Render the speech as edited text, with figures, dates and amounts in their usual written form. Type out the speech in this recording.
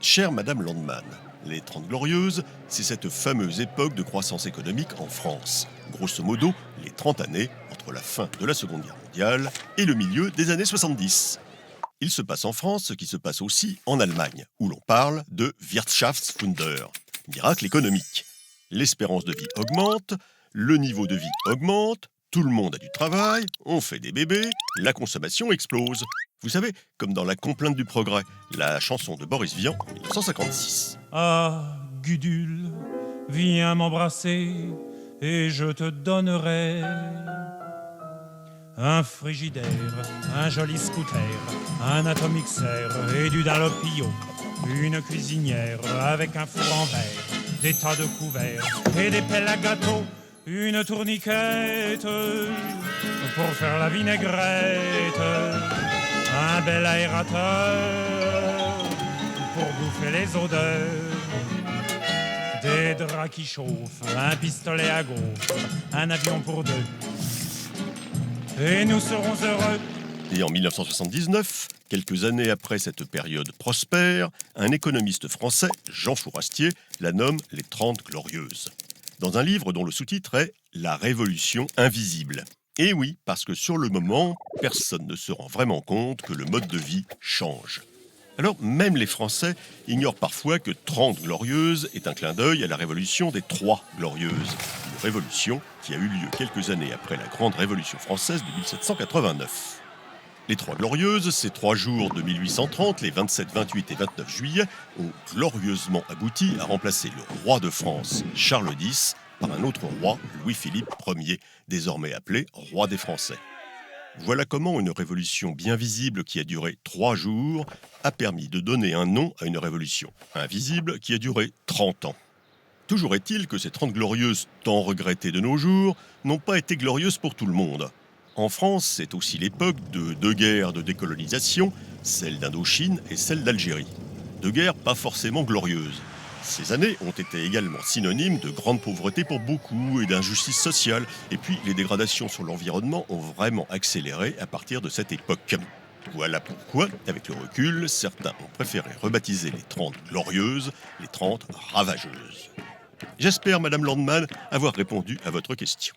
Chère Madame Landman, les Trente Glorieuses, c'est cette fameuse époque de croissance économique en France. Grosso modo, les 30 années entre la fin de la Seconde Guerre mondiale et le milieu des années 70. Il se passe en France ce qui se passe aussi en Allemagne, où l'on parle de Wirtschaftswunder, miracle économique. L'espérance de vie augmente, le niveau de vie augmente, tout le monde a du travail, on fait des bébés, la consommation explose. Vous savez, comme dans La Complainte du Progrès, la chanson de Boris Vian en 1956. Ah, Gudule, viens m'embrasser et je te donnerai un frigidaire, un joli scooter, un atomixer et du Dalopio, une cuisinière avec un four en verre, des tas de couverts et des pelles à gâteau, une tourniquette pour faire la vinaigrette, un bel aérateur pour bouffer les odeurs, des draps qui chauffent, un pistolet à gaufres, un avion pour deux. Et nous serons heureux. Et en 1979, quelques années après cette période prospère, un économiste français, Jean Fourastier, la nomme les Trente Glorieuses. Dans un livre dont le sous-titre est « La Révolution invisible ». Et oui, parce que sur le moment, personne ne se rend vraiment compte que le mode de vie change. Alors même les Français ignorent parfois que 30 glorieuses est un clin d'œil à la révolution des Trois Glorieuses. Une révolution qui a eu lieu quelques années après la grande révolution française de 1789. Les Trois Glorieuses, ces 3 jours de 1830, les 27, 28 et 29 juillet, ont glorieusement abouti à remplacer le roi de France, Charles X, par un autre roi, Louis-Philippe Ier, désormais appelé roi des Français. Voilà comment une révolution bien visible qui a duré 3 jours a permis de donner un nom à une révolution invisible qui a duré 30 ans. Toujours est-il que ces 30 glorieuses tant regrettées de nos jours n'ont pas été glorieuses pour tout le monde. En France, c'est aussi l'époque de 2 guerres de décolonisation, celle d'Indochine et celle d'Algérie. 2 guerres pas forcément glorieuses. Ces années ont été également synonymes de grande pauvreté pour beaucoup et d'injustice sociale. Et puis, les dégradations sur l'environnement ont vraiment accéléré à partir de cette époque. Voilà pourquoi, avec le recul, certains ont préféré rebaptiser les 30 glorieuses, les 30 ravageuses. J'espère, Madame Landman, avoir répondu à votre question.